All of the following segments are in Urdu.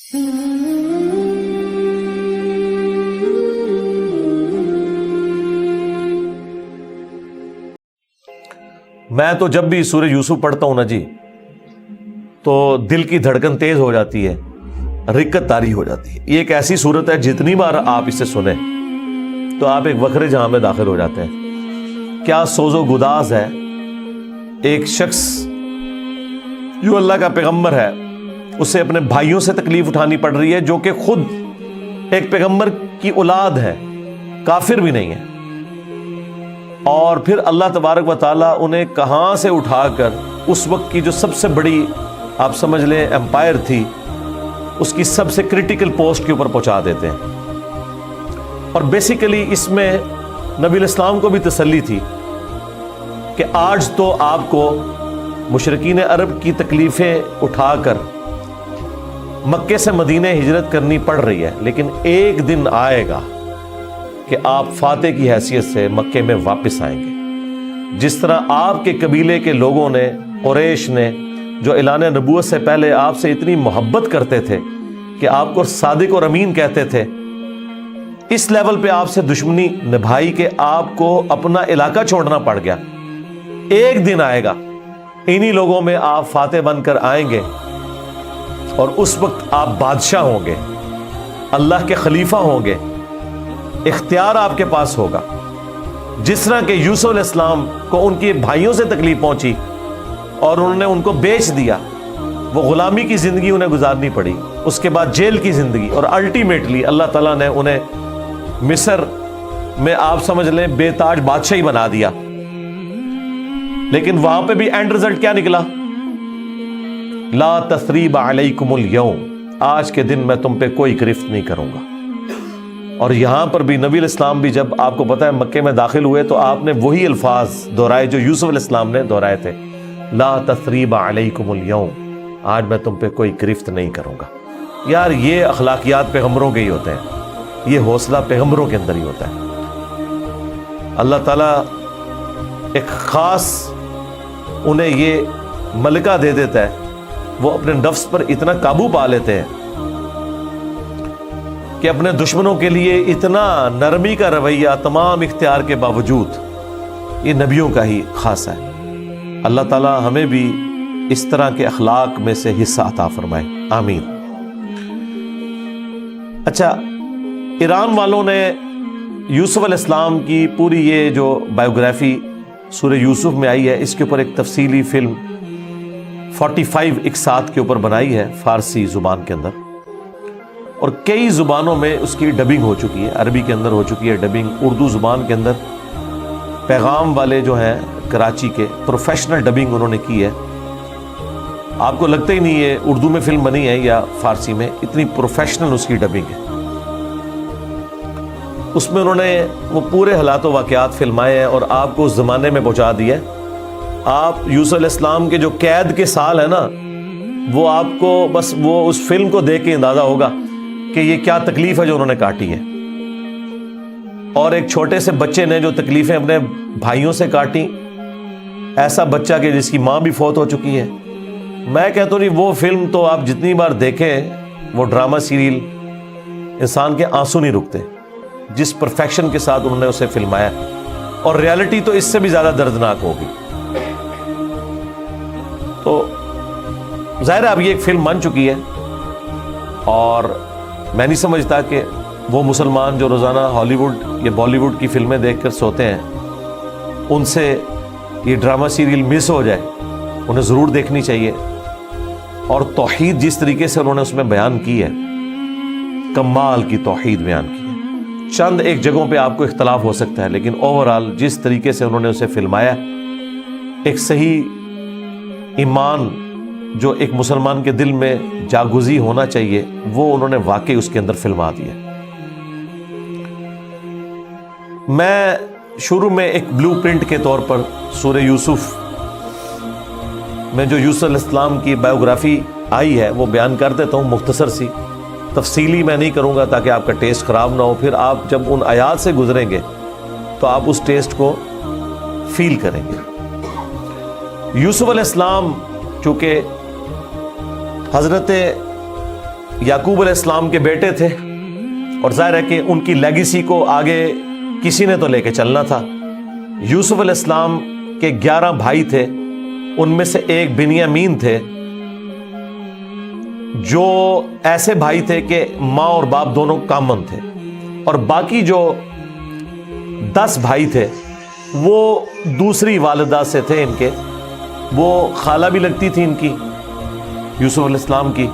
میں تو جب بھی سورہ یوسف پڑھتا ہوں نا جی تو دل کی دھڑکن تیز ہو جاتی ہے، رکت طاری ہو جاتی ہے۔ یہ ایک ایسی صورت ہے جتنی بار آپ اسے سنیں تو آپ ایک وکھرے جہاں میں داخل ہو جاتے ہیں۔ کیا سوز و گداز ہے، ایک شخص جو اللہ کا پیغمبر ہے اسے اپنے بھائیوں سے تکلیف اٹھانی پڑ رہی ہے، جو کہ خود ایک پیغمبر کی اولاد ہے، کافر بھی نہیں ہے، اور پھر اللہ تبارک و تعالیٰ انہیں کہاں سے اٹھا کر اس وقت کی جو سب سے بڑی آپ سمجھ لیں امپائر تھی، اس کی سب سے کرٹیکل پوسٹ کے اوپر پہنچا دیتے ہیں۔ اور بیسیکلی اس میں نبی الاسلام کو بھی تسلی تھی کہ آج تو آپ کو مشرکین عرب کی تکلیفیں اٹھا کر مکے سے مدینہ ہجرت کرنی پڑ رہی ہے، لیکن ایک دن آئے گا کہ آپ فاتح کی حیثیت سے مکے میں واپس آئیں گے۔ جس طرح آپ کے قبیلے کے لوگوں نے، قریش نے، جو اعلان نبوت سے پہلے آپ سے اتنی محبت کرتے تھے کہ آپ کو صادق اور امین کہتے تھے، اس لیول پہ آپ سے دشمنی نبھائی کہ آپ کو اپنا علاقہ چھوڑنا پڑ گیا۔ ایک دن آئے گا انہی لوگوں میں آپ فاتح بن کر آئیں گے، اور اس وقت آپ بادشاہ ہوں گے، اللہ کے خلیفہ ہوں گے، اختیار آپ کے پاس ہوگا۔ جس طرح کہ یوسف علیہ السلام کو ان کے بھائیوں سے تکلیف پہنچی اور انہوں نے ان کو بیچ دیا، وہ غلامی کی زندگی انہیں گزارنی پڑی، اس کے بعد جیل کی زندگی، اور الٹیمیٹلی اللہ تعالیٰ نے انہیں مصر میں آپ سمجھ لیں بے تاج بادشاہی بنا دیا۔ لیکن وہاں پہ بھی اینڈ رزلٹ کیا نکلا؟ لا تثریب علیکم اليوم، آج کے دن میں تم پہ کوئی گرفت نہیں کروں گا۔ اور یہاں پر بھی نبی علیہ السلام بھی جب آپ کو پتہ ہے مکے میں داخل ہوئے تو آپ نے وہی الفاظ دہرائے جو یوسف علیہ السلام نے دہرائے تھے، لا تثریب علیکم اليوم، آج میں تم پہ کوئی گرفت نہیں کروں گا۔ یار یہ اخلاقیات پیغمبروں کے ہی ہوتے ہیں، یہ حوصلہ پیغمبروں کے اندر ہی ہوتا ہے۔ اللہ تعالیٰ ایک خاص انہیں یہ ملکہ دے دیتا ہے، وہ اپنے نفس پر اتنا قابو پا لیتے ہیں کہ اپنے دشمنوں کے لیے اتنا نرمی کا رویہ تمام اختیار کے باوجود، یہ نبیوں کا ہی خاصہ ہے۔ اللہ تعالیٰ ہمیں بھی اس طرح کے اخلاق میں سے حصہ عطا فرمائے، آمین۔ اچھا، ایران والوں نے یوسف علیہ السلام کی پوری یہ جو بائیوگرافی سورہ یوسف میں آئی ہے، اس کے اوپر ایک تفصیلی فلم 45 اقساط کے اوپر بنائی ہے فارسی زبان کے اندر، اور کئی زبانوں میں اس کی ڈبنگ ہو چکی ہے۔ عربی کے اندر ہو چکی ہے ڈبنگ، اردو زبان کے اندر پیغام والے جو ہیں کراچی کے پروفیشنل ڈبنگ انہوں نے کی ہے۔ آپ کو لگتا ہی نہیں ہے اردو میں فلم بنی ہے یا فارسی میں، اتنی پروفیشنل اس کی ڈبنگ ہے۔ اس میں انہوں نے وہ پورے حالات و واقعات فلمائے ہیں اور آپ کو اس زمانے میں پہنچا دیا ہے۔ آپ یوسف علیہ السلام کے جو قید کے سال ہے نا، وہ آپ کو بس وہ اس فلم کو دیکھ کے اندازہ ہوگا کہ یہ کیا تکلیف ہے جو انہوں نے کاٹی ہے، اور ایک چھوٹے سے بچے نے جو تکلیفیں اپنے بھائیوں سے کاٹی، ایسا بچہ کہ جس کی ماں بھی فوت ہو چکی ہے۔ میں کہتا ہوں نہیں، وہ فلم تو آپ جتنی بار دیکھیں، وہ ڈرامہ سیریل، انسان کے آنسو نہیں رکتے جس پرفیکشن کے ساتھ انہوں نے اسے فلمایا، اور ریالٹی تو اس سے بھی زیادہ دردناک ہوگی۔ تو ظاہر ہے اب یہ ایک فلم بن چکی ہے، اور میں نہیں سمجھتا کہ وہ مسلمان جو روزانہ ہالی ووڈ یا بالی ووڈ کی فلمیں دیکھ کر سوتے ہیں، ان سے یہ ڈرامہ سیریل مس ہو جائے، انہیں ضرور دیکھنی چاہیے۔ اور توحید جس طریقے سے انہوں نے اس میں بیان کی ہے، کمال کی توحید بیان کی ہے۔ چند ایک جگہوں پہ آپ کو اختلاف ہو سکتا ہے، لیکن اوورآل جس طریقے سے انہوں نے اسے فلمایا، ایک صحیح ایمان جو ایک مسلمان کے دل میں جاگزی ہونا چاہیے، وہ انہوں نے واقعی اس کے اندر فلما دیا۔ میں شروع میں ایک بلو پرنٹ کے طور پر سورہ یوسف میں جو یوسف علیہ السلام کی بائیوگرافی آئی ہے وہ بیان کر دیتا ہوں، مختصر سی، تفصیلی میں نہیں کروں گا تاکہ آپ کا ٹیسٹ خراب نہ ہو۔ پھر آپ جب ان آیات سے گزریں گے تو آپ اس ٹیسٹ کو فیل کریں گے۔ یوسف علیہ السلام چونکہ حضرت یعقوب علیہ السلام کے بیٹے تھے اور ظاہر ہے کہ ان کی لیگیسی کو آگے کسی نے تو لے کے چلنا تھا. یوسف علیہ السلام کے 11 بھائی تھے، ان میں سے ایک بنیامین تھے، جو ایسے بھائی تھے کہ ماں اور باپ دونوں کامن تھے، اور باقی جو 10 بھائی تھے وہ دوسری والدہ سے تھے ان کے، وہ خالہ بھی لگتی تھی ان کی یوسف علیہ السلام کی،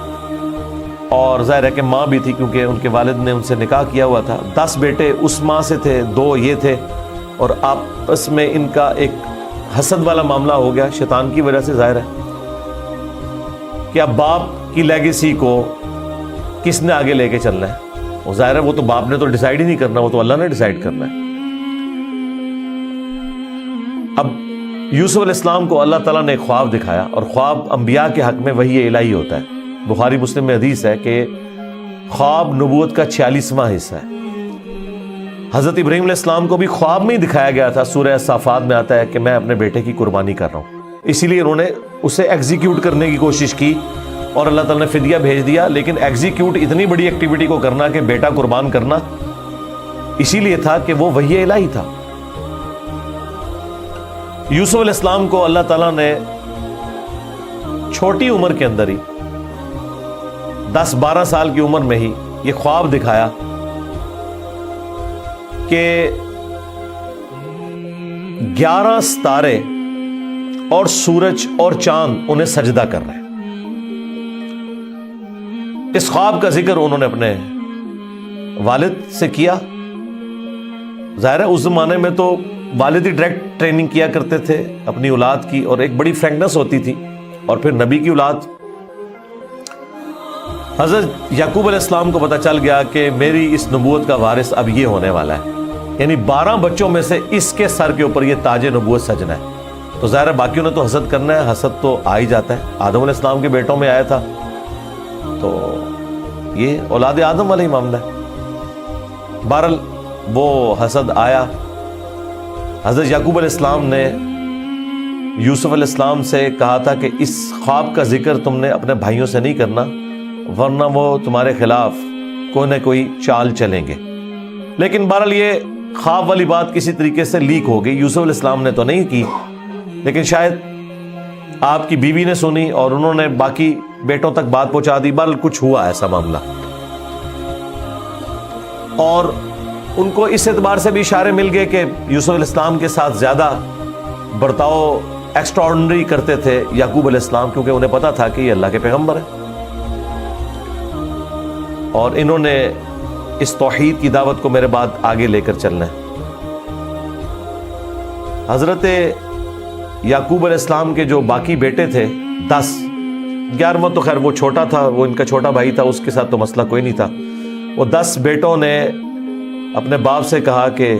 اور ظاہر ہے کہ ماں بھی تھی کیونکہ ان کے والد نے ان سے نکاح کیا ہوا تھا. 10 بیٹے اس ماں سے تھے، 2 یہ تھے، اور آپس میں ان کا ایک حسد والا معاملہ ہو گیا شیطان کی وجہ سے. ظاہر ہے کہ اب باپ کی لیگیسی کو کس نے آگے لے کے چلنا ہے؟ وہ ظاہر ہے وہ تو باپ نے تو ڈیسائیڈ ہی نہیں کرنا، وہ تو اللہ نے ڈیسائیڈ کرنا ہے. اب یوسف علیہ السلام کو اللہ تعالیٰ نے ایک خواب دکھایا، اور خواب انبیاء کے حق میں وحی الہی ہوتا ہے. بخاری مسلم میں حدیث ہے کہ خواب نبوت کا 46واں حصہ ہے. حضرت ابراہیم علیہ السلام کو بھی خواب میں ہی دکھایا گیا تھا. سورہ صافات میں آتا ہے کہ میں اپنے بیٹے کی قربانی کر رہا ہوں، اسی لیے انہوں نے اسے ایگزیکیوٹ کرنے کی کوشش کی اور اللہ تعالیٰ نے فدیہ بھیج دیا. لیکن ایگزیکیوٹ اتنی بڑی ایکٹیویٹی کو کرنا کہ بیٹا قربان کرنا، اسی لیے تھا کہ وہ وحی الہی تھا. یوسف علیہ السلام کو اللہ تعالیٰ نے چھوٹی عمر کے اندر ہی 10-12 سال کی عمر میں ہی یہ خواب دکھایا کہ 11 ستارے اور سورج اور چاند انہیں سجدہ کر رہے ہیں. اس خواب کا ذکر انہوں نے اپنے والد سے کیا. ظاہر ہے اس زمانے میں تو والد ہی ڈائریکٹ ٹریننگ کیا کرتے تھے اپنی اولاد کی، اور ایک بڑی فرینکنس ہوتی تھی، اور پھر نبی کی اولاد. حضرت یعقوب علیہ السلام کو پتہ چل گیا کہ میری اس نبوت کا وارث اب یہ ہونے والا ہے، یعنی 12 بچوں میں سے اس کے سر کے اوپر یہ تاج نبوت سجنا ہے. تو ظاہر ہے باقیوں نے تو حسد کرنا ہے، حسد تو آ ہی جاتا ہے. آدم علیہ السلام کے بیٹوں میں آیا تھا، تو یہ اولاد آدم والا ہی معاملہ ہے. بہرحال وہ حسد آیا. حضرت یعقوب علیہ السلام نے یوسف علیہ السلام سے کہا تھا کہ اس خواب کا ذکر تم نے اپنے بھائیوں سے نہیں کرنا، ورنہ وہ تمہارے خلاف کوئی نہ کوئی چال چلیں گے. لیکن بہرحال یہ خواب والی بات کسی طریقے سے لیک ہو گئی. یوسف علیہ السلام نے تو نہیں کی، لیکن شاید آپ کی بیوی نے سنی اور انہوں نے باقی بیٹوں تک بات پہنچا دی. بہرحال کچھ ہوا ایسا معاملہ، اور ان کو اس اعتبار سے بھی اشارے مل گئے کہ یوسف علیہ السلام کے ساتھ زیادہ برتاؤ ایکسٹرا آرڈنری کرتے تھے یعقوب علیہ السلام، کیونکہ انہیں پتا تھا کہ یہ اللہ کے پیغمبر ہیں، اور انہوں نے اس توحید کی دعوت کو میرے بعد آگے لے کر چلنا ہے. حضرت یعقوب علیہ السلام کے جو باقی بیٹے تھے 10، 11واں تو خیر وہ چھوٹا تھا، وہ ان کا چھوٹا بھائی تھا، اس کے ساتھ تو مسئلہ کوئی نہیں تھا. وہ 10 بیٹوں نے اپنے باپ سے کہا کہ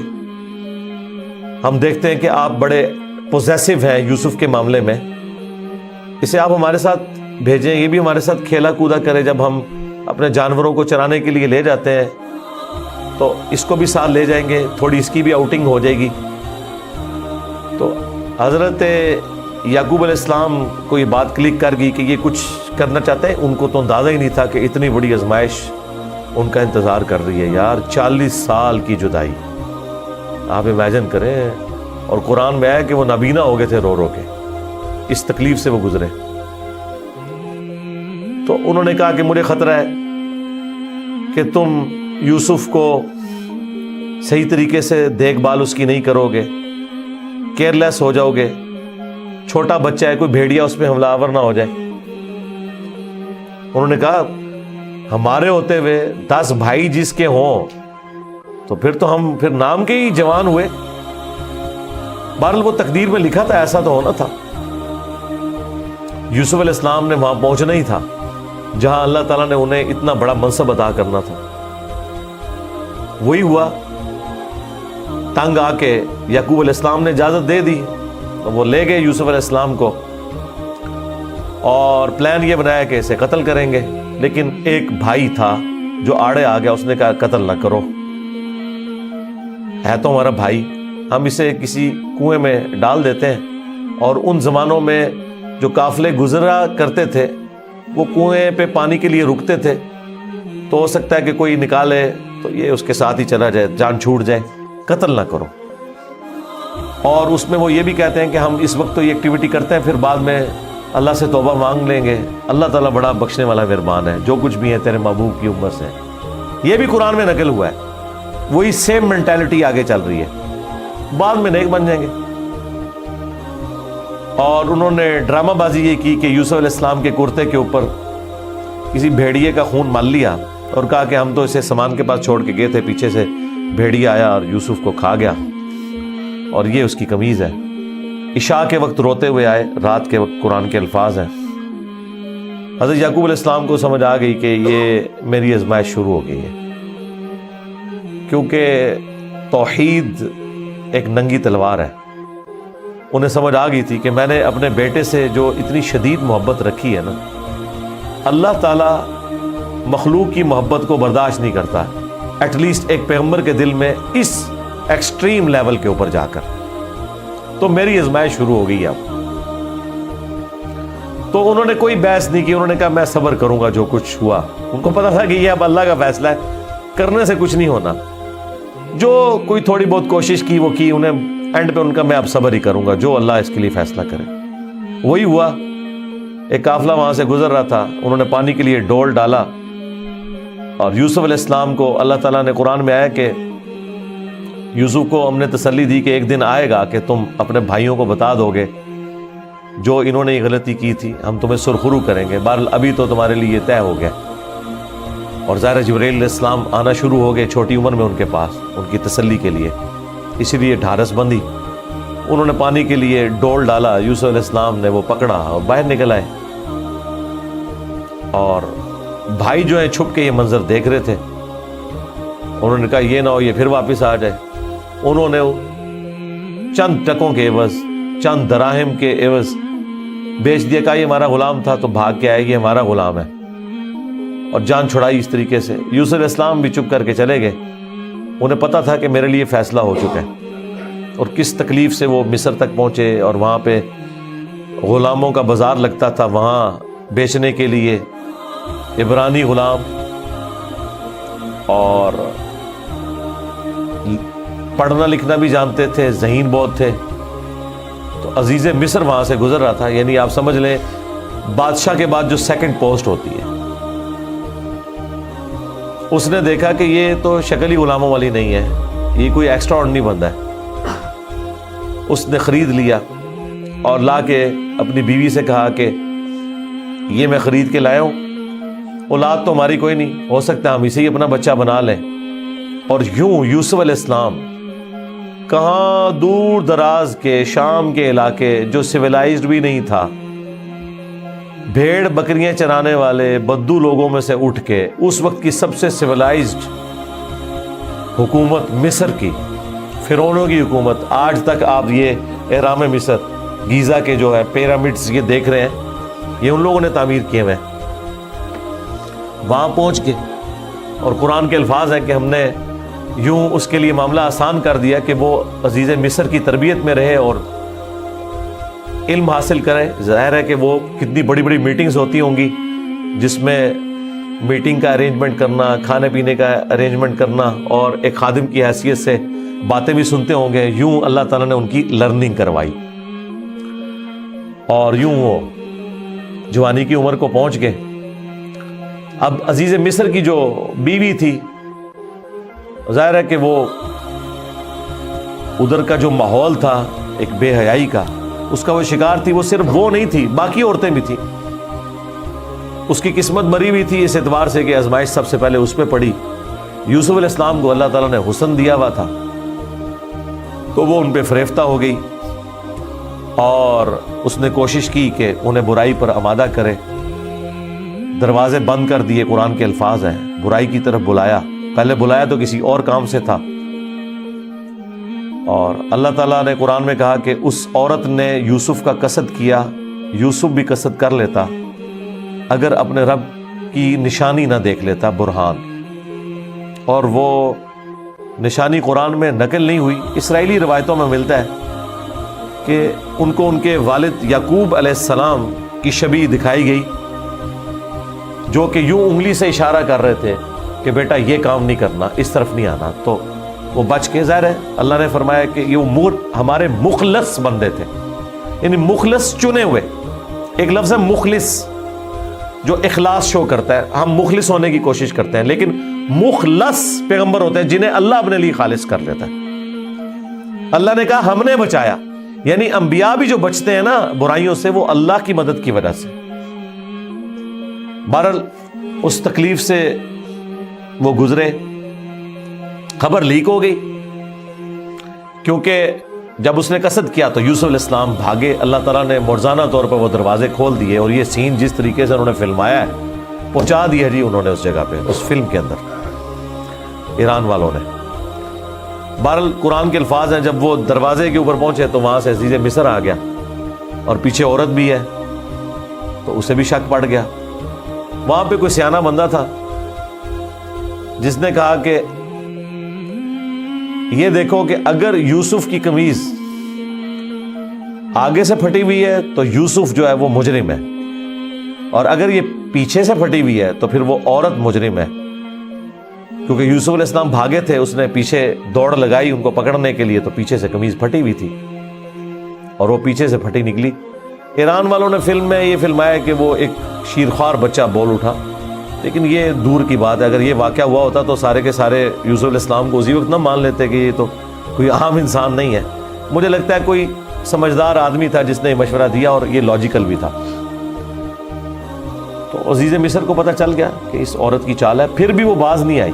ہم دیکھتے ہیں کہ آپ بڑے پوزیسو ہیں یوسف کے معاملے میں، اسے آپ ہمارے ساتھ بھیجیں، یہ بھی ہمارے ساتھ کھیلا کودا کرے. جب ہم اپنے جانوروں کو چرانے کے لیے لے جاتے ہیں تو اس کو بھی ساتھ لے جائیں گے، تھوڑی اس کی بھی آؤٹنگ ہو جائے گی. تو حضرت یعقوب علیہ السلام کو یہ بات کلک کر گئی کہ یہ کچھ کرنا چاہتے ہیں. ان کو تو اندازہ ہی نہیں تھا کہ اتنی بڑی آزمائش ان کا انتظار کر رہی ہے. یار 40 سال کی جدائی آپ امیجن کریں، اور قرآن میں آیا کہ وہ نابینا ہو گئے تھے رو رو کے، اس تکلیف سے وہ گزرے. تو انہوں نے کہا کہ مجھے خطرہ ہے کہ تم یوسف کو صحیح طریقے سے دیکھ بھال اس کی نہیں کرو گے، کیئر لیس ہو جاؤ گے، چھوٹا بچہ ہے، کوئی بھیڑیا اس پہ حملہ آور نہ ہو جائے. انہوں نے کہا ہمارے ہوتے ہوئے 10 بھائی جس کے ہوں تو پھر تو ہم پھر نام کے ہی جوان ہوئے. بہرحال وہ تقدیر میں لکھا تھا، ایسا تو ہونا تھا. یوسف علیہ السلام نے وہاں پہنچنا ہی تھا جہاں اللہ تعالیٰ نے انہیں اتنا بڑا منصب عطا کرنا تھا. وہی ہوا. تنگ آ کے یعقوب علیہ السلام نے اجازت دے دی، تو وہ لے گئے یوسف علیہ السلام کو، اور پلان یہ بنایا کہ اسے قتل کریں گے. لیکن ایک بھائی تھا جو آڑے آ گیا، اس نے کہا قتل نہ کرو، ہے تو ہمارا بھائی، ہم اسے کسی کنویں میں ڈال دیتے ہیں. اور ان زمانوں میں جو قافلے گزرا کرتے تھے وہ کنویں پہ پانی کے لیے رکتے تھے، تو ہو سکتا ہے کہ کوئی نکالے تو یہ اس کے ساتھ ہی چلا جائے، جان چھوٹ جائے، قتل نہ کرو۔ اور اس میں وہ یہ بھی کہتے ہیں کہ ہم اس وقت تو یہ ایکٹیویٹی کرتے ہیں، پھر بعد میں اللہ سے توبہ مانگ لیں گے، اللہ تعالیٰ بڑا بخشنے والا مہربان ہے، جو کچھ بھی ہے تیرے محبوب کی امت سے۔ یہ بھی قرآن میں نقل ہوا ہے، وہی سیم مینٹالٹی آگے چل رہی ہے، بعد میں نیک بن جائیں گے۔ اور انہوں نے ڈرامہ بازی یہ کی کہ یوسف علیہ السلام کے کرتے کے اوپر کسی بھیڑیے کا خون مال لیا اور کہا کہ ہم تو اسے سامان کے پاس چھوڑ کے گئے تھے، پیچھے سے بھیڑیا آیا اور یوسف کو کھا گیا، اور یہ اس کی قمیض ہے۔ عشاء کے وقت روتے ہوئے آئے، رات کے وقت قرآن کے الفاظ ہیں۔ حضرت یعقوب علیہ السلام کو سمجھ آ گئی کہ یہ میری آزمائش شروع ہو گئی ہے، کیونکہ توحید ایک ننگی تلوار ہے۔ انہیں سمجھ آ گئی تھی کہ میں نے اپنے بیٹے سے جو اتنی شدید محبت رکھی ہے نا، اللہ تعالیٰ مخلوق کی محبت کو برداشت نہیں کرتا، ایٹ لیسٹ ایک پیغمبر کے دل میں اس ایکسٹریم لیول کے اوپر جا کر۔ تو میری آزمائش شروع ہو گئی اب۔ تو انہوں نے کوئی بحث نہیں کی، انہوں نے کہا میں صبر کروں گا جو کچھ ہوا۔ ان کو پتا تھا کہ یہ اب اللہ کا فیصلہ ہے، کرنے سے کچھ نہیں ہونا۔ جو کوئی تھوڑی بہت کوشش کی وہ کی، انہیں اینڈ پہ ان کا میں اب صبر ہی کروں گا، جو اللہ اس کے لیے فیصلہ کرے۔ وہی ہوا۔ ایک قافلہ وہاں سے گزر رہا تھا، انہوں نے پانی کے لیے ڈول ڈالا، اور یوسف علیہ السلام کو اللہ تعالیٰ نے قرآن میں آیا کہ یوسف کو ہم نے تسلی دی کہ ایک دن آئے گا کہ تم اپنے بھائیوں کو بتا دو گے جو انہوں نے یہ غلطی کی تھی، ہم تمہیں سرخرو کریں گے، بہرحال ابھی تو تمہارے لیے یہ طے ہو گیا۔ اور ظاہر جبرائیل علیہ السلام آنا شروع ہو گئے چھوٹی عمر میں ان کے پاس، ان کی تسلی کے لیے، اسی لیے ڈھارس بندی۔ انہوں نے پانی کے لیے ڈول ڈالا، یوسف علیہ السلام نے وہ پکڑا اور باہر نکل آئے۔ اور بھائی جو ہیں چھپ کے یہ منظر دیکھ رہے تھے، انہوں نے کہا یہ نہ ہو یہ پھر واپس آ جائے۔ انہوں نے چند ٹکوں کے عوض، چند دراہم کے عوض بیچ دیا، کہا یہ ہمارا غلام تھا، تو بھاگ کے آئے، یہ ہمارا غلام ہے، اور جان چھڑائی اس طریقے سے۔ یوسف علیہ السلام بھی چپ کر کے چلے گئے، انہیں پتا تھا کہ میرے لیے فیصلہ ہو چکا ہے۔ اور کس تکلیف سے وہ مصر تک پہنچے، اور وہاں پہ غلاموں کا بازار لگتا تھا، وہاں بیچنے کے لیے عبرانی غلام، اور پڑھنا لکھنا بھی جانتے تھے، ذہین بہت تھے۔ تو عزیز مصر وہاں سے گزر رہا تھا، یعنی آپ سمجھ لیں بادشاہ کے بعد جو سیکنڈ پوسٹ ہوتی ہے۔ اس نے دیکھا کہ یہ تو شکل ہی غلاموں والی نہیں ہے، یہ کوئی ایکسٹرا آرڈنری بندہ ہے۔ اس نے خرید لیا اور لا کے اپنی بیوی سے کہا کہ یہ میں خرید کے لایا ہوں، اولاد تو ہماری کوئی نہیں، ہو سکتا ہے ہم اسے ہی اپنا بچہ بنا لیں۔ اور یوں یوسف علیہ السلام کہاں دور دراز کے شام کے علاقے جو سویلائزڈ بھی نہیں تھا، بھیڑ بکریاں چرانے والے بدو لوگوں میں سے اٹھ کے اس وقت کی سب سے سویلائزڈ حکومت مصر کی، فرعونوں کی حکومت، آج تک آپ یہ اہرام مصر گیزا کے جو ہے پیرامڈز یہ دیکھ رہے ہیں، یہ ان لوگوں نے تعمیر کیے ہوئے ہیں۔ وہاں پہنچ کے اور قرآن کے الفاظ ہیں کہ ہم نے یوں اس کے لیے معاملہ آسان کر دیا کہ وہ عزیز مصر کی تربیت میں رہے اور علم حاصل کرے۔ ظاہر ہے کہ وہ کتنی بڑی بڑی میٹنگز ہوتی ہوں گی، جس میں میٹنگ کا ارینجمنٹ کرنا، کھانے پینے کا ارینجمنٹ کرنا، اور ایک خادم کی حیثیت سے باتیں بھی سنتے ہوں گے۔ یوں اللہ تعالیٰ نے ان کی لرننگ کروائی، اور یوں وہ جوانی کی عمر کو پہنچ گئے۔ اب عزیز مصر کی جو بیوی تھی، ظاہر ہے کہ وہ ادھر کا جو ماحول تھا ایک بے حیائی کا، اس کا وہ شکار تھی۔ وہ صرف وہ نہیں تھی، باقی عورتیں بھی تھیں۔ اس کی قسمت مری ہوئی تھی اس اعتبار سے کہ آزمائش سب سے پہلے اس پہ پڑی۔ یوسف علیہ السلام کو اللہ تعالیٰ نے حسن دیا ہوا تھا، تو وہ ان پہ فریفتہ ہو گئی، اور اس نے کوشش کی کہ انہیں برائی پر آمادہ کرے۔ دروازے بند کر دیے، قرآن کے الفاظ ہیں، برائی کی طرف بلایا۔ پہلے بلایا تو کسی اور کام سے تھا، اور اللہ تعالیٰ نے قرآن میں کہا کہ اس عورت نے یوسف کا قصد کیا، یوسف بھی قصد کر لیتا اگر اپنے رب کی نشانی نہ دیکھ لیتا، برہان۔ اور وہ نشانی قرآن میں نقل نہیں ہوئی، اسرائیلی روایتوں میں ملتا ہے کہ ان کو ان کے والد یعقوب علیہ السلام کی شبیہ دکھائی گئی، جو کہ یوں انگلی سے اشارہ کر رہے تھے کہ بیٹا یہ کام نہیں کرنا، اس طرف نہیں آنا، تو وہ بچ کے، ظاہر ہے اللہ نے فرمایا کہ یہ ہمارے مخلص بندے تھے، یعنی مخلص چنے ہوئے، ایک لفظ ہے مخلص جو اخلاص شو کرتا ہے، ہم مخلص ہونے کی کوشش کرتے ہیں، لیکن مخلص پیغمبر ہوتے ہیں جنہیں اللہ اپنے لیے خالص کر لیتا ہے۔ اللہ نے کہا ہم نے بچایا، یعنی انبیاء بھی جو بچتے ہیں نا برائیوں سے، وہ اللہ کی مدد کی وجہ سے۔ بہرحال اس تکلیف سے وہ گزرے، خبر لیک ہو گئی، کیونکہ جب اس نے قصد کیا تو یوسف علیہ السلام بھاگے، اللہ تعالیٰ نے مرزانہ طور پر وہ دروازے کھول دیے، اور یہ سین جس طریقے سے انہوں نے فلمایا ہے پہنچا دیا جی انہوں نے اس جگہ پہ، اس فلم کے اندر ایران والوں نے۔ بہرحال قرآن کے الفاظ ہیں، جب وہ دروازے کے اوپر پہنچے تو وہاں سے عزیز مصر آ گیا، اور پیچھے عورت بھی ہے تو اسے بھی شک پڑ گیا۔ وہاں پہ کوئی سیانہ بندہ تھا جس نے کہا کہ یہ دیکھو کہ اگر یوسف کی قمیض آگے سے پھٹی ہوئی ہے تو یوسف جو ہے وہ مجرم ہے، اور اگر یہ پیچھے سے پھٹی ہوئی ہے تو پھر وہ عورت مجرم ہے، کیونکہ یوسف علیہ السلام بھاگے تھے، اس نے پیچھے دوڑ لگائی ان کو پکڑنے کے لیے، تو پیچھے سے قمیض پھٹی ہوئی تھی اور وہ پیچھے سے پھٹی نکلی۔ ایران والوں نے فلم میں یہ فلمایا کہ وہ ایک شیرخوار بچہ بول اٹھا، لیکن یہ دور کی بات ہے، اگر یہ واقعہ ہوا ہوتا تو سارے کے سارے یوسف علیہ السلام کو اسی وقت نہ مان لیتے کہ یہ تو کوئی عام انسان نہیں ہے۔ مجھے لگتا ہے کوئی سمجھدار آدمی تھا جس نے مشورہ دیا، اور یہ لاجیکل بھی تھا۔ تو عزیز مصر کو پتہ چل گیا کہ اس عورت کی چال ہے، پھر بھی وہ باز نہیں آئی۔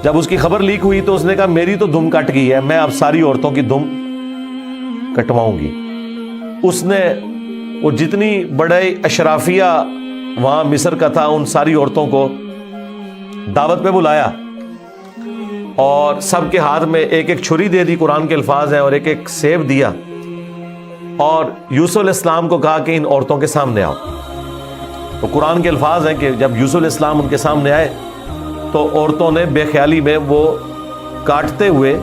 جب اس کی خبر لیک ہوئی تو اس نے کہا میری تو دم کٹ گئی ہے، میں اب ساری عورتوں کی دم کٹواؤں گی۔ اس نے وہ جتنی بڑے اشرافیہ وہاں مصر کا تھا ان ساری عورتوں کو دعوت پہ بلایا، اور سب کے ہاتھ میں ایک ایک چھری دے دی، قرآن کے الفاظ ہیں، اور ایک ایک سیب دیا، اور یوسف علیہ السلام کو کہا کہ ان عورتوں کے سامنے آؤ۔ تو قرآن کے الفاظ ہیں کہ جب یوسف علیہ السلام ان کے سامنے آئے تو عورتوں نے بے خیالی میں وہ کاٹتے ہوئے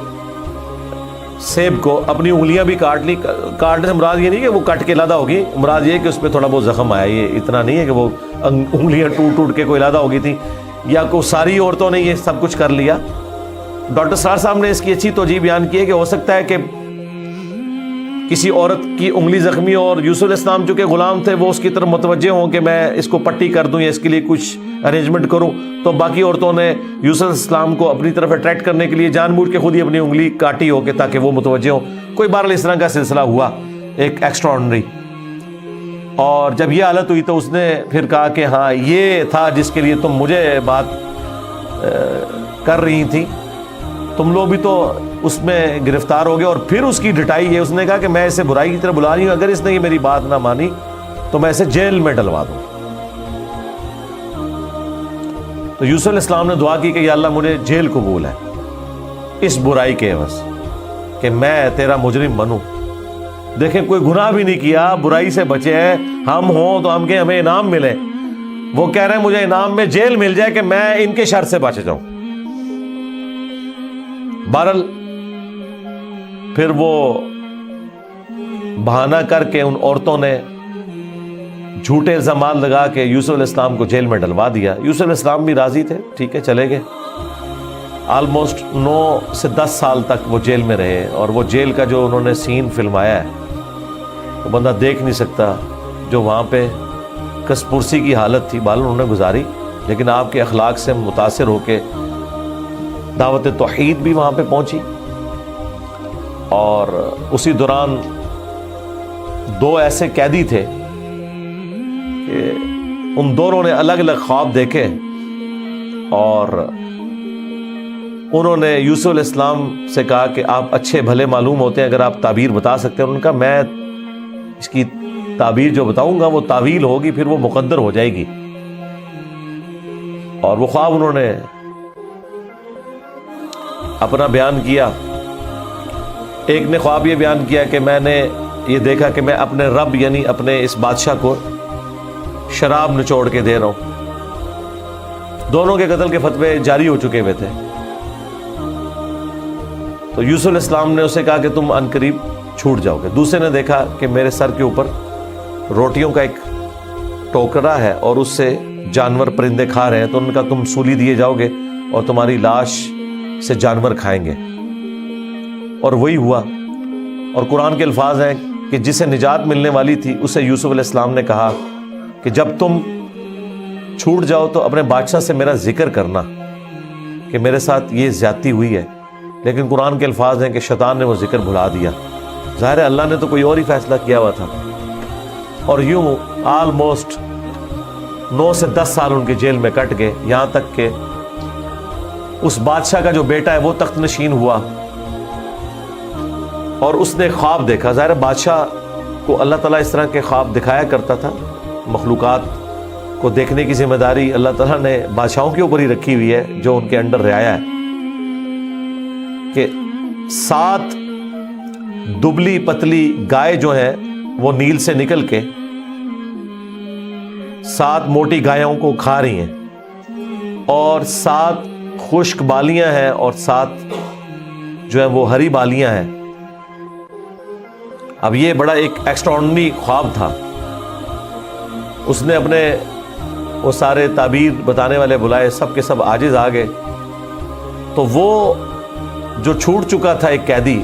سیب کو اپنی انگلیاں بھی کاٹ لی۔ کاٹنے سے مراد یہ نہیں کہ وہ کٹ کے علیحدہ ہوگی، مراد یہ کہ اس پہ تھوڑا بہت زخم آیا، یہ اتنا نہیں ہے کہ وہ انگلیاں ٹوٹ ٹوٹ کے کوئی علیحدہ ہو گئی تھی، یا کو ساری عورتوں نے یہ سب کچھ کر لیا۔ ڈاکٹر سرار صاحب نے اس کی اچھی توجہ بیان کی ہے کہ ہو سکتا ہے کہ کسی عورت کی انگلی زخمی ہو، اور یوسف علیہ السلام چونکہ غلام تھے وہ اس کی طرف متوجہ ہوں کہ میں اس کو پٹی کر دوں یا اس کے لیے کچھ ارینجمنٹ کروں، تو باقی عورتوں نے یوسف علیہ السلام کو اپنی طرف اٹریکٹ کرنے کے لیے جان بوجھ کے خود ہی اپنی انگلی کاٹی ہو کہ تاکہ وہ متوجہ ہوں۔ کوئی بہرحال اس طرح کا سلسلہ ہوا ایک ایکسٹرا آرڈنری، اور جب یہ حالت ہوئی تو اس نے پھر کہا کہ ہاں یہ تھا جس کے لیے تم مجھے بات کر رہی تھی، تم لوگ بھی تو اس میں گرفتار ہو گئے۔ اور پھر اس کی ڈٹائی ہے، اس نے کہا کہ میں اسے برائی کی طرف بلا رہی ہوں، اگر اس نے یہ میری بات نہ مانی تو میں اسے جیل میں ڈلوا دوں۔ تو یوسف علیہ السلام نے دعا کی کہ یا اللہ مجھے جیل قبول ہے اس برائی کے عوض، کہ میں تیرا مجرم بنوں۔ دیکھیں کوئی گناہ بھی نہیں کیا، برائی سے بچے ہیں، ہم ہوں تو ہم کہ ہمیں انعام ملے، وہ کہہ رہے ہیں مجھے انعام میں جیل مل جائے کہ میں ان کے شر سے بچ جاؤں۔ بہرحال پھر وہ بہانہ کر کے ان عورتوں نے جھوٹے الزامات لگا کے یوسف علیہ السلام کو جیل میں ڈلوا دیا۔ یوسف علیہ السلام بھی راضی تھے، ٹھیک ہے چلے گئے۔ آلموسٹ 9 سے 10 سال تک وہ جیل میں رہے، اور وہ جیل کا جو انہوں نے سین فلمایا ہے وہ بندہ دیکھ نہیں سکتا، جو وہاں پہ کس پرسی کی حالت تھی بہرحال انہوں نے گزاری، لیکن آپ کے اخلاق سے متاثر ہو کے دعوت توحید بھی وہاں پہ پہنچی۔ اور اسی دوران 2 ایسے قیدی تھے کہ ان دونوں نے الگ الگ خواب دیکھے، اور انہوں نے یوسف علیہ السلام سے کہا کہ آپ اچھے بھلے معلوم ہوتے ہیں، اگر آپ تعبیر بتا سکتے ہیں۔ انہوں نے کہا میں اس کی تعبیر جو بتاؤں گا وہ تعویل ہوگی، پھر وہ مقدر ہو جائے گی۔ اور وہ خواب انہوں نے اپنا بیان کیا۔ ایک نے خواب یہ بیان کیا کہ میں نے یہ دیکھا کہ میں اپنے رب یعنی اپنے اس بادشاہ کو شراب نچوڑ کے دے رہا ہوں۔ دونوں کے قتل کے فتوے جاری ہو چکے ہوئے تھے۔ تو یوسف علیہ السلام نے اسے کہا کہ تم ان قریب چھوٹ جاؤ گے۔ دوسرے نے دیکھا کہ میرے سر کے اوپر روٹیوں کا ایک ٹوکرا ہے اور اس سے جانور پرندے کھا رہے ہیں، تو ان کا تم سولی دیے جاؤ گے اور تمہاری لاش سے جانور کھائیں گے۔ اور وہی ہوا۔ اور قرآن کے الفاظ ہیں کہ جسے نجات ملنے والی تھی اسے یوسف علیہ السلام نے کہا کہ جب تم چھوٹ جاؤ تو اپنے بادشاہ سے میرا ذکر کرنا کہ میرے ساتھ یہ زیادتی ہوئی ہے۔ لیکن قرآن کے الفاظ ہیں کہ شیطان نے وہ ذکر بھلا دیا۔ ظاہر ہے اللہ نے تو کوئی اور ہی فیصلہ کیا ہوا تھا۔ اور یوں آلموسٹ 9 سے 10 سال ان کے جیل میں کٹ گئے، یہاں تک کہ اس بادشاہ کا جو بیٹا ہے وہ تخت نشین ہوا اور اس نے خواب دیکھا۔ ظاہر بادشاہ کو اللہ تعالیٰ اس طرح کے خواب دکھایا کرتا تھا۔ مخلوقات کو دیکھنے کی ذمہ داری اللہ تعالیٰ نے بادشاہوں کے اوپر ہی رکھی ہوئی ہے جو ان کے انڈر رعایا ہے، کہ 7 دبلی پتلی گائے جو ہیں وہ نیل سے نکل کے 7 موٹی گایوں کو کھا رہی ہیں، اور 7 خشک بالیاں ہیں اور 7 جو ہیں وہ ہری بالیاں ہیں۔ اب یہ بڑا ایک ایکسٹراڈنری خواب تھا۔ اس نے اپنے وہ سارے تعبیر بتانے والے بلائے، سب کے سب عاجز آ گئے۔ تو وہ جو چھوٹ چکا تھا ایک قیدی،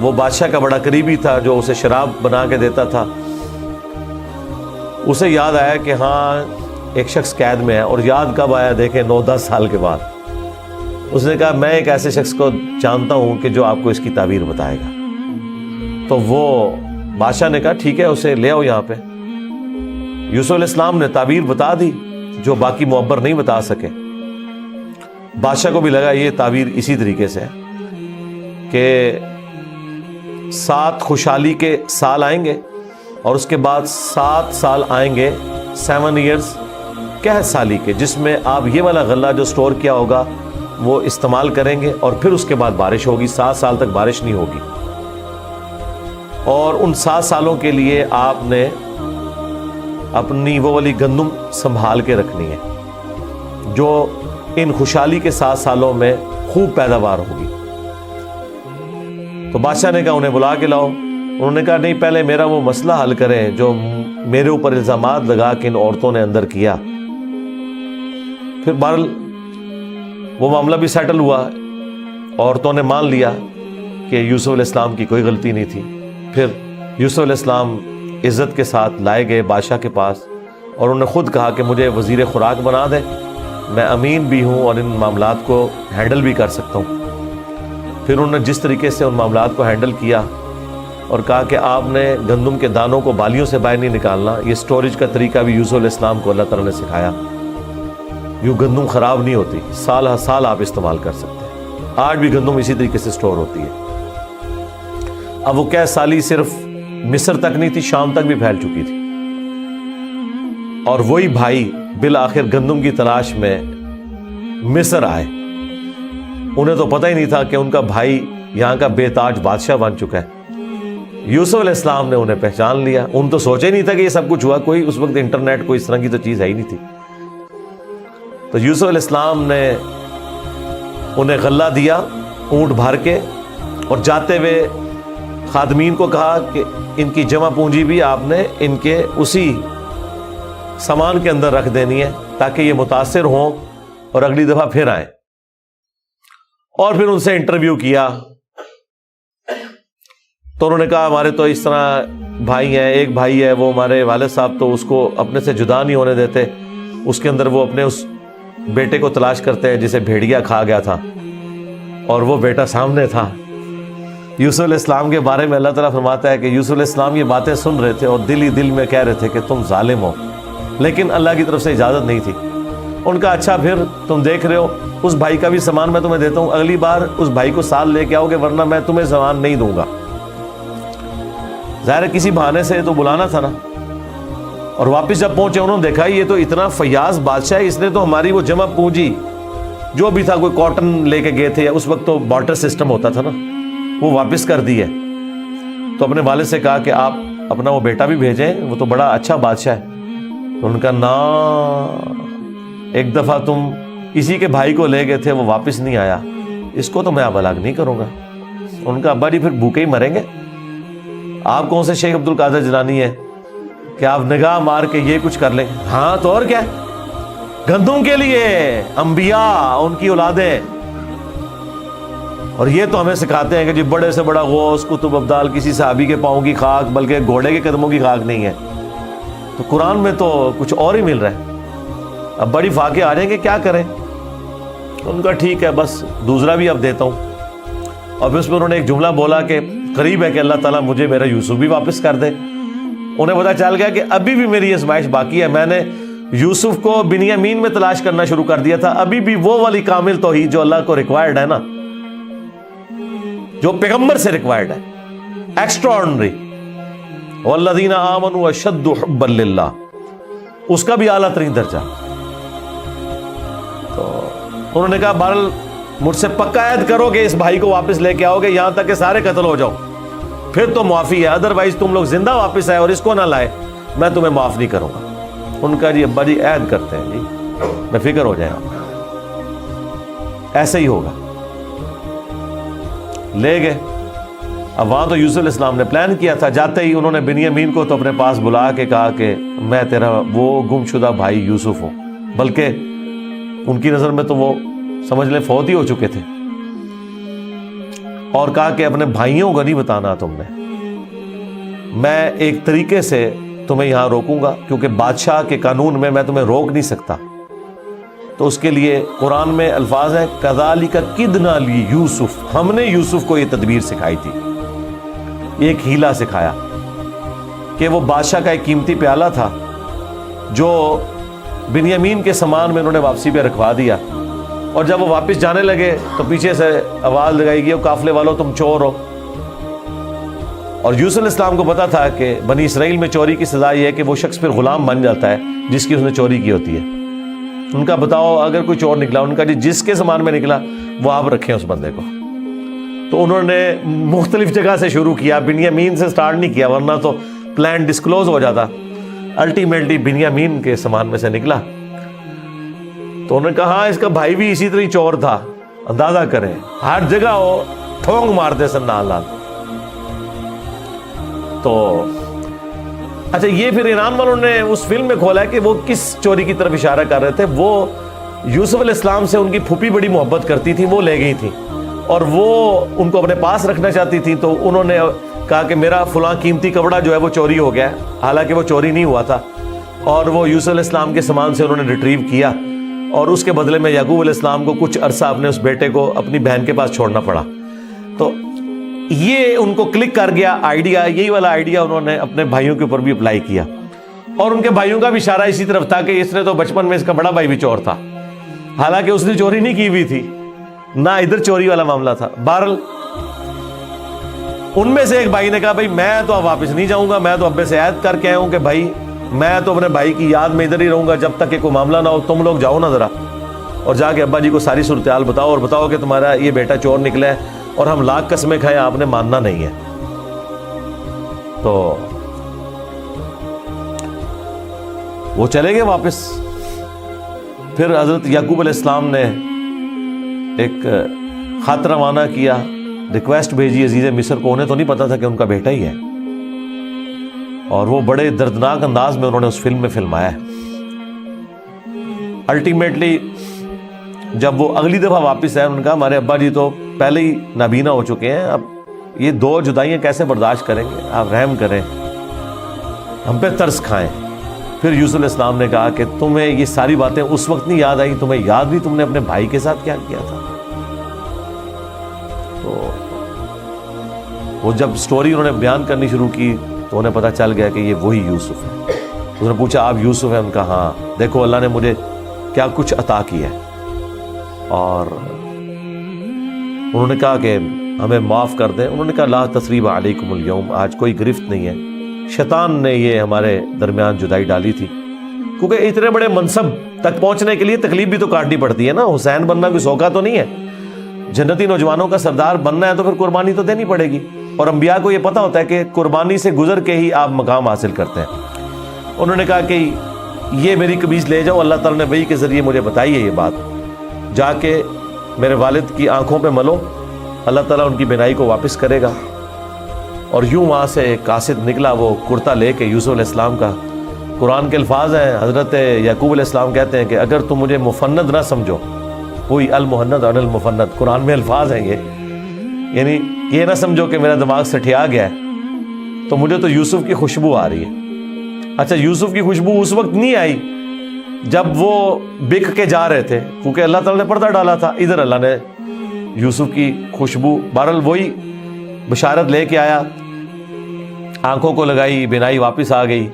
وہ بادشاہ کا بڑا قریبی تھا جو اسے شراب بنا کے دیتا تھا، اسے یاد آیا کہ ہاں ایک شخص قید میں ہے۔ اور یاد کب آیا؟ دیکھیں 9-10 سال کے بعد۔ اس نے کہا میں ایک ایسے شخص کو جانتا ہوں کہ جو آپ کو اس کی تعبیر بتائے گا۔ تو وہ بادشاہ نے کہا ٹھیک ہے، اسے لے آؤ یہاں پہ۔ یوسف علیہ السلام نے تعبیر بتا دی جو باقی معبر نہیں بتا سکے۔ بادشاہ کو بھی لگا یہ تعبیر اسی طریقے سے ہے کہ 7 خوشحالی کے سال آئیں گے اور اس کے بعد 7 سال آئیں گے 7 ایئرز قحط سالی کے، جس میں آپ یہ والا غلہ جو سٹور کیا ہوگا وہ استعمال کریں گے، اور پھر اس کے بعد بارش ہوگی۔ 7 سال تک بارش نہیں ہوگی، اور ان 7 سالوں کے لیے آپ نے اپنی وہ والی گندم سنبھال کے رکھنی ہے جو ان خوشحالی کے 7 سالوں میں خوب پیداوار ہوگی۔ تو بادشاہ نے کہا انہیں بلا کے لاؤ۔ انہوں نے کہا نہیں، پہلے میرا وہ مسئلہ حل کریں جو میرے اوپر الزامات لگا کے ان عورتوں نے اندر کیا۔ پھر بہرحال وہ معاملہ بھی سیٹل ہوا، عورتوں نے مان لیا کہ یوسف علیہ السلام کی کوئی غلطی نہیں تھی۔ پھر یوسف علیہ السلام عزت کے ساتھ لائے گئے بادشاہ کے پاس، اور انہوں نے خود کہا کہ مجھے وزیر خوراک بنا دیں، میں امین بھی ہوں اور ان معاملات کو ہینڈل بھی کر سکتا ہوں۔ پھر انہوں نے جس طریقے سے ان معاملات کو ہینڈل کیا اور کہا کہ آپ نے گندم کے دانوں کو بالیوں سے باہر نہیں نکالنا، یہ سٹوریج کا طریقہ بھی یوسف علیہ السلام کو اللہ تعالیٰ نے سکھایا۔ یوں گندم خراب نہیں ہوتی، سال ہر سال آپ استعمال کر سکتے ہیں۔ آج بھی گندم اسی طریقے سے سٹور ہوتی ہے۔ اب وہ قحط سالی صرف مصر تک نہیں تھی، شام تک بھی پھیل چکی تھی، اور وہی بھائی بالآخر گندم کی تلاش میں مصر آئے۔ انہیں تو پتہ ہی نہیں تھا کہ ان کا بھائی یہاں کا بے تاج بادشاہ بن چکا ہے۔ یوسف علیہ السلام نے انہیں پہچان لیا۔ ان تو سوچے نہیں تھا کہ یہ سب کچھ ہوا، کوئی اس وقت انٹرنیٹ کوئی اس طرح کی تو چیز ہے ہی نہیں تھی۔ تو یوسف علیہ السلام نے انہیں غلہ دیا اونٹ بھر کے، اور جاتے ہوئے خادمین کو کہا کہ ان کی جمع پونجی بھی آپ نے ان کے اسی سامان کے اندر رکھ دینی ہے تاکہ یہ متاثر ہوں اور اگلی دفعہ پھر آئیں۔ اور پھر ان سے انٹرویو کیا تو انہوں نے کہا ہمارے تو اس طرح بھائی ہیں، ایک بھائی ہے وہ ہمارے والد صاحب تو اس کو اپنے سے جدا نہیں ہونے دیتے، اس کے اندر وہ اپنے اس بیٹے کو تلاش کرتے ہیں جسے بھیڑیا کھا گیا تھا، اور وہ بیٹا سامنے تھا۔ یوسف علیہ السلام کے بارے میں اللہ تعالیٰ فرماتا ہے کہ یوسف علیہ السلام یہ باتیں سن رہے تھے اور دل ہی دل میں کہہ رہے تھے کہ تم ظالم ہو، لیکن اللہ کی طرف سے اجازت نہیں تھی۔ ان کا اچھا پھر تم دیکھ رہے ہو اس بھائی کا بھی سامان میں تمہیں دیتا ہوں، اگلی بار اس بھائی کو ساتھ لے کے آؤ گے ورنہ میں تمہیں سامان نہیں دوں گا۔ ظاہر ہے کسی بہانے سے تو بلانا تھا نا۔ اور واپس جب پہنچے انہوں نے دیکھا یہ تو اتنا فیاض بادشاہ ہے، اس نے تو ہماری وہ جمع پونجی جو بھی تھا، کوئی کاٹن لے کے گئے تھے، اس وقت تو بارٹر سسٹم ہوتا تھا نا، وہ واپس کر دی ہے۔ تو اپنے والد سے کہا کہ آپ اپنا وہ بیٹا بھی بھیجیں، وہ تو بڑا اچھا بادشاہ ہے۔ تو ان کا نا ایک دفعہ تم اسی کے بھائی کو لے گئے تھے، وہ واپس نہیں آیا، اس کو تو میں اب الگ نہیں کروں گا۔ ان کا ابا جی پھر بھوکے ہی مریں گے، آپ کون سے شیخ عبد القادر جیلانی ہے کہ آپ نگاہ مار کے یہ کچھ کر لیں؟ ہاں تو اور کیا ہے، گندم کے لیے انبیاء، ان کی اولادیں. اور یہ تو ہمیں سکھاتے ہیں کہ جی بڑے سے بڑا غوث قطب ابدال کسی صحابی کے پاؤں کی خاک بلکہ گھوڑے کے قدموں کی خاک نہیں ہے. تو قرآن میں تو کچھ اور ہی مل رہا ہے. اب بڑی فاقے آ رہے ہیں کہ کیا کریں. ان کا ٹھیک ہے، بس دوسرا بھی اب دیتا ہوں. اور پھر اس میں انہوں نے ایک جملہ بولا کہ قریب ہے کہ اللہ تعالیٰ مجھے میرا یوسف بھی واپس کر دے. انہیں پتہ چل گیا کہ ابھی بھی میری آزمائش باقی ہے. میں نے یوسف کو بنیامین میں تلاش کرنا شروع کر دیا تھا، ابھی بھی وہ والی کامل توحید جو اللہ کو ریکوائرڈ ہے نا، جو پیغمبر سے ریکوائرڈ ہے، ایکسٹرا آرڈنری. والذین آمنوا اشد حبا للہ، اس کا بھی اعلیٰ ترین درجہ. تو انہوں نے کہا بہرحال مجھ سے پکا عہد کرو کہ اس بھائی کو واپس لے کے آؤ گے یہاں تک کہ سارے قتل ہو جاؤ، پھر تو معافی ہے، ادروائز تم لوگ زندہ واپس آئے اور اس کو نہ لائے میں تمہیں معاف نہیں کروں گا. ان کا جی ابا جی عہد کرتے ہیں جی، میں فکر ہو جائے گا. ایسے ہی ہوگا. لے گئے. اب وہاں تو یوسف علیہ السلام نے پلان کیا تھا. جاتے ہی انہوں نے بنیامین کو تو اپنے پاس بلا کے کہا کہ میں تیرا وہ گم شدہ بھائی یوسف ہوں. بلکہ ان کی نظر میں تو وہ سمجھ لیں فوت ہی ہو چکے تھے. اور کہا کہ اپنے بھائیوں کو نہیں بتانا تم نے، میں ایک طریقے سے تمہیں یہاں روکوں گا کیونکہ بادشاہ کے قانون میں تمہیں روک نہیں سکتا. تو اس کے لیے قرآن میں الفاظ ہیں کذالک کدنا لیوسف، ہم نے یوسف کو یہ تدبیر سکھائی تھی، ایک ہیلا سکھایا کہ وہ بادشاہ کا ایک قیمتی پیالہ تھا جو بنیامین کے سامان میں انہوں نے واپسی پہ رکھوا دیا. اور جب وہ واپس جانے لگے تو پیچھے سے آواز لگائی گئی قافلے والوں تم چور ہو. اور یوسف علیہ السلام کو پتا تھا کہ بنی اسرائیل میں چوری کی سزا یہ ہے کہ وہ شخص پھر غلام بن جاتا ہے جس کی اس نے چوری کی ہوتی ہے. ان کا بتاؤ اگر کوئی چور نکلا، ان کا جی جس کے سامان میں نکلا وہ آپ رکھیں اس بندے کو. تو انہوں نے مختلف جگہ سے شروع کیا، بنیامین سے سٹارٹ نہیں کیا ورنہ تو پلان ڈسکلوز ہو جاتا. الٹیمیٹلی بنیامین کے سامان میں سے نکلا. تو انہوں نے کہا ہاں اس کا بھائی بھی اسی طرح چور تھا، اندازہ کریں ہر جگہ وہ ٹھونگ مارتے سن نال نال. تو اچھا یہ پھر ایران والوں نے اس فلم میں کھولا ہے کہ وہ کس چوری کی طرف اشارہ کر رہے تھے. وہ یوسف علیہ السلام سے ان کی پھوپھی بڑی محبت کرتی تھی، وہ لے گئی تھی اور وہ ان کو اپنے پاس رکھنا چاہتی تھی. تو انہوں نے کہا کہ میرا فلاں قیمتی کپڑا جو ہے وہ چوری ہو گیا ہے، حالانکہ وہ چوری نہیں ہوا تھا. اور وہ یوسف علیہ السلام کے سامان سے انہوں نے ریٹریو کیا اور اس کے بدلے میں یعقوب علیہ السلام کو کچھ عرصہ اپنے اس بیٹے کو اپنی بہن کے پاس چھوڑنا پڑا. تو یہ ان کو کلک کر گیا آئیڈیا، یہی والا آئیڈیا انہوں نے اپنے بھائیوں کے اوپر بھی اپلائی کیا. اور ان کے بھائیوں کا بھی اشارہ اسی طرف تھا کہ اس نے تو بچپن میں اس کا بڑا بھائی بھی چور تھا، حالانکہ اس نے چوری نہیں کی ہوئی تھی، نہ ادھر چوری والا معاملہ تھا. بہرحال ان میں سے ایک بھائی نے کہا بھائی میں تو اب واپس نہیں جاؤں گا، میں تو ابے سے عہد کر کے آیا ہوں کہ بھائی میں تو اپنے بھائی کی یاد میں ادھر ہی رہوں گا جب تک کہ کوئی معاملہ نہ ہو. تم لوگ جاؤ نا ذرا اور جا کے ابا جی کو ساری صورتحال بتاؤ اور بتاؤ کہ تمہارا یہ بیٹا چور نکلا ہے اور ہم لاکھ قسمیں کھائیں آپ نے ماننا نہیں ہے. تو وہ چلے گئے واپس. پھر حضرت یعقوب علیہ السلام نے ایک خط روانہ کیا، ریکویسٹ بھیجی عزیز مصر کو. انہیں تو نہیں پتا تھا کہ ان کا بیٹا ہی ہے، اور وہ بڑے دردناک انداز میں انہوں نے اس فلم میں فلمایا ہے. الٹیمیٹلی جب وہ اگلی دفعہ واپس آئے انہوں نے کہا ہمارے ابا جی تو پہلے ہی نابینا ہو چکے ہیں، اب یہ دو جدائیاں کیسے برداشت کریں گے، آپ رحم کریں، ہم پہ ترس کھائیں. پھر یوسف علیہ السلام نے کہا کہ تمہیں یہ ساری باتیں اس وقت نہیں یاد آئی، تمہیں یاد بھی تم نے اپنے بھائی کے ساتھ کیا کیا تھا. تو وہ جب سٹوری انہوں نے بیان کرنی شروع کی تو انہیں پتہ چل گیا کہ یہ وہی یوسف ہے. انہوں نے پوچھا آپ یوسف ہیں؟ ان کا ہاں، دیکھو اللہ نے مجھے کیا کچھ عطا کیا ہے. اور انہوں نے کہا کہ ہمیں معاف کر دیں. انہوں نے کہا لا تثریب علیکم اليوم، آج کوئی گرفت نہیں ہے. شیطان نے یہ ہمارے درمیان جدائی ڈالی تھی، کیونکہ اتنے بڑے منصب تک پہنچنے کے لیے تکلیف بھی تو کاٹنی پڑتی ہے نا. حسین بننا کوئی سوکھا تو نہیں ہے، جنتی نوجوانوں کا سردار بننا ہے تو پھر قربانی تو دینی پڑے گی. اور انبیاء کو یہ پتہ ہوتا ہے کہ قربانی سے گزر کے ہی آپ مقام حاصل کرتے ہیں. انہوں نے کہا کہ یہ میری قمیص لے جاؤ، اللہ تعالیٰ نے وحی کے ذریعے مجھے بتائی ہے یہ بات، جا کے میرے والد کی آنکھوں پہ ملو، اللہ تعالیٰ ان کی بینائی کو واپس کرے گا. اور یوں وہاں سے ایک قاصد نکلا، وہ کرتا لے کے یوسف علیہ السلام کا، قرآن کے الفاظ ہیں. حضرت یعقوب علیہ السلام کہتے ہیں کہ اگر تم مجھے مفند نہ سمجھو، کوئی المحند اور المفند، قرآن میں الفاظ ہیں یہ، یعنی یہ نہ سمجھو کہ میرا دماغ سٹھیا گیا ہے، تو مجھے تو یوسف کی خوشبو آ رہی ہے. اچھا، یوسف کی خوشبو اس وقت نہیں آئی جب وہ بک کے جا رہے تھے، کیونکہ اللہ تعالیٰ نے پردہ ڈالا تھا. ادھر اللہ نے یوسف کی خوشبو، بہرحال وہی بشارت لے کے آیا، آنکھوں کو لگائی، بینائی واپس آ گئی،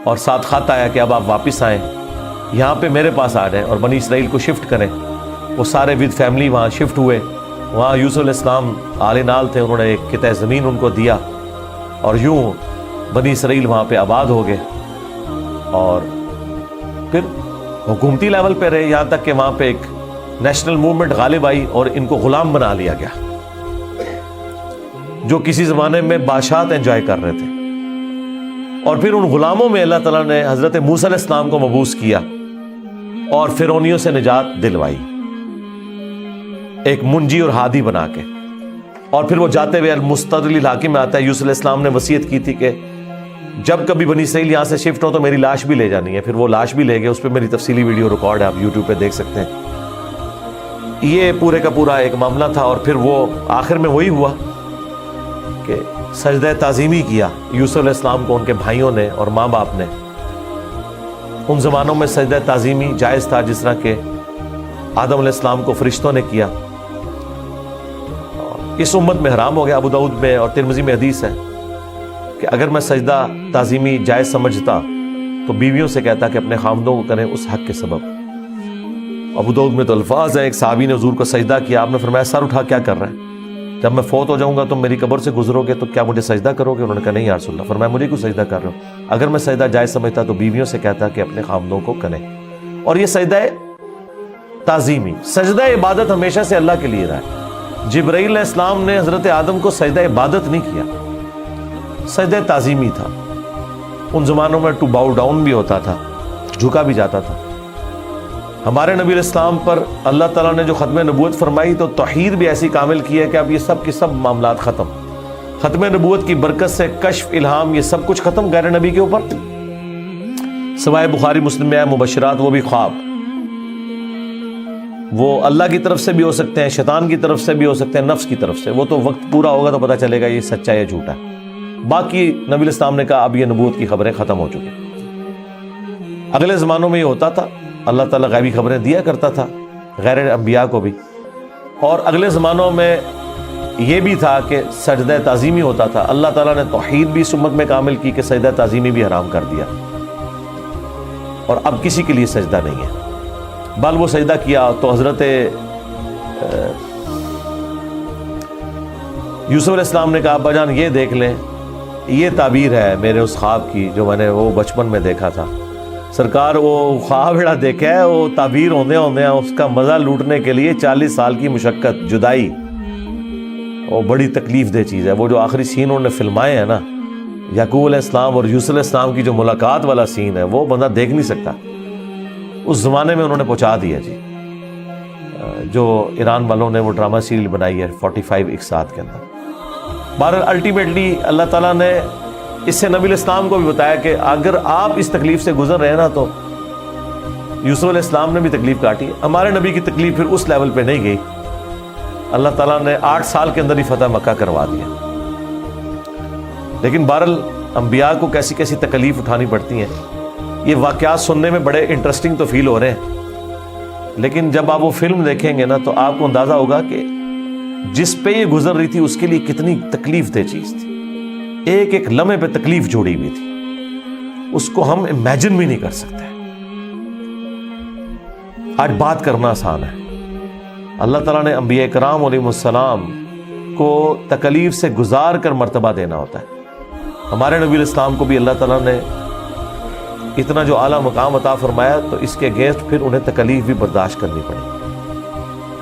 اور ساتھ خط آیا کہ اب آپ واپس آئیں، یہاں پہ میرے پاس آ جائیں اور بنی اسرائیل کو شفٹ کریں. وہ سارے ود فیملی وہاں شفٹ ہوئے. وہاں یوسف علیہ السلام آل نال تھے، انہوں نے ایک قطعہ زمین ان کو دیا، اور یوں بنی اسرائیل وہاں پہ آباد ہو گئے، اور پھر حکومتی لیول پہ رہے، یہاں تک کہ وہاں پہ ایک نیشنل موومنٹ غالب آئی اور ان کو غلام بنا لیا گیا، جو کسی زمانے میں بادشاہت انجوائے کر رہے تھے. اور پھر ان غلاموں میں اللہ تعالیٰ نے حضرت موسیٰ علیہ السلام کو مبعوث کیا اور فرعونیوں سے نجات دلوائی، ایک منجی اور ہادی بنا کے. اور پھر وہ جاتے ہوئے المستدل الحاکم میں آتا ہے، یوسف علیہ السلام نے وصیت کی تھی کہ جب کبھی بنی اسرائیل یہاں سے شفٹ ہو تو میری لاش بھی لے جانی ہے. پھر وہ لاش بھی لے گئے، اس پہ میری تفصیلی ویڈیو ریکارڈ ہے، آپ یوٹیوب پہ دیکھ سکتے ہیں. یہ پورے کا پورا ایک معاملہ تھا. اور پھر وہ آخر میں وہی ہوا کہ سجدہ تعظیمی کیا یوسف علیہ السلام کو ان کے بھائیوں نے اور ماں باپ نے. ان زمانوں میں سجدہ تعظیمی جائز تھا، جس طرح کہ آدم علیہ السلام کو فرشتوں نے کیا. اس امت میں حرام ہو گیا. ابو داؤد میں اور ترمذی میں حدیث ہے کہ اگر میں سجدہ تعظیمی جائز سمجھتا تو بیویوں سے کہتا کہ اپنے خامدوں کو کریں اس حق کے سبب. ابو داؤد میں تو الفاظ ہیں، ایک صحابی نے حضور کو سجدہ کیا، آپ نے فرمایا سر اٹھا کیا کر رہے ہیں، جب میں فوت ہو جاؤں گا تم میری قبر سے گزرو گے تو کیا مجھے سجدہ کرو گے؟ انہوں نے کہا نہیں یا رسول اللہ. فرمایا مجھے کیوں سجدہ کر رہے ہو؟ اگر میں سجدہ جائز سمجھتا تو بیویوں سے کہتا کہ اپنے خامدوں کو کریں. اور یہ سجدہ تعظیمی، سجدہ عبادت ہمیشہ سے اللہ کے لیے رہا ہے. جبرائیل علیہ السلام نے حضرت آدم کو سجدہ عبادت نہیں کیا، سجدہ تعظیمی تھا. ان زمانوں میں ٹو باؤ ڈاؤن بھی ہوتا تھا، جھکا بھی جاتا تھا. ہمارے نبی علیہ السلام پر اللہ تعالیٰ نے جو ختم نبوت فرمائی تو توحید بھی ایسی کامل کی ہے کہ اب یہ سب کی سب معاملات ختم. ختم نبوت کی برکت سے کشف، الہام، یہ سب کچھ ختم غیر نبی کے اوپر، سوائے بخاری مسلم میں ہے مبشرات، وہ بھی خواب. وہ اللہ کی طرف سے بھی ہو سکتے ہیں، شیطان کی طرف سے بھی ہو سکتے ہیں، نفس کی طرف سے. وہ تو وقت پورا ہوگا تو پتہ چلے گا یہ سچا ہے یا جھوٹا ہے. باقی نبی علیہ السلام نے کہا اب یہ نبوت کی خبریں ختم ہو چکی. اگلے زمانوں میں یہ ہوتا تھا، اللہ تعالیٰ غیبی خبریں دیا کرتا تھا غیر انبیاء کو بھی. اور اگلے زمانوں میں یہ بھی تھا کہ سجدہ تعظیمی ہوتا تھا. اللہ تعالیٰ نے توحید بھی اس امت میں کامل کی کہ سجدہ تعظیمی بھی حرام کر دیا، اور اب کسی کے لیے سجدہ نہیں ہے. بل وہ سجدہ کیا تو حضرت یوسف علیہ السلام نے کہا ابا جان یہ دیکھ لیں، یہ تعبیر ہے میرے اس خواب کی جو میں نے وہ بچپن میں دیکھا تھا. سرکار وہ خواب جڑا دیکھا ہے وہ تعبیر ہوندے اس کا مزہ لوٹنے کے لیے 40 سال کی مشقت، جدائی، وہ بڑی تکلیف دہ چیز ہے. وہ جو آخری سین انہوں نے فلمائے ہیں نا، یعقوب علیہ السلام اور یوسف علیہ السلام کی جو ملاقات والا سین ہے، وہ بندہ دیکھ نہیں سکتا. اس زمانے میں انہوں نے پہنچا دیا جی. جو ایران والوں نے وہ ڈرامہ سیریل بنائی ہے 45 اقساط کے اندر. بہرحال الٹیمیٹلی اللہ تعالیٰ نے اس سے نبی علیہ السلام کو بھی بتایا کہ اگر آپ اس تکلیف سے گزر رہے ہیں نا، تو یوسف علیہ السلام نے بھی تکلیف کاٹی. ہمارے نبی کی تکلیف پھر اس لیول پہ نہیں گئی. اللہ تعالیٰ نے 8 سال کے اندر ہی فتح مکہ کروا دیا. لیکن بہرحال انبیاء کو کیسی کیسی تکلیف اٹھانی پڑتی ہیں. یہ واقعات سننے میں بڑے انٹرسٹنگ تو فیل ہو رہے ہیں، لیکن جب آپ وہ فلم دیکھیں گے نا تو آپ کو اندازہ ہوگا کہ جس پہ یہ گزر رہی تھی اس کے لیے کتنی تکلیف دہ چیز تھی. ایک ایک لمحے پہ تکلیف جوڑی ہوئی تھی، اس کو ہم امیجن بھی نہیں کر سکتے. آج بات کرنا آسان ہے. اللہ تعالیٰ نے انبیاء کرام علیہ السلام کو تکلیف سے گزار کر مرتبہ دینا ہوتا ہے. ہمارے نبی علیہ السلام کو بھی اللہ تعالیٰ نے اتنا جو اعلیٰ مقام عطا فرمایا تو اس کے اگینسٹ پھر انہیں تکلیف بھی برداشت کرنی پڑی.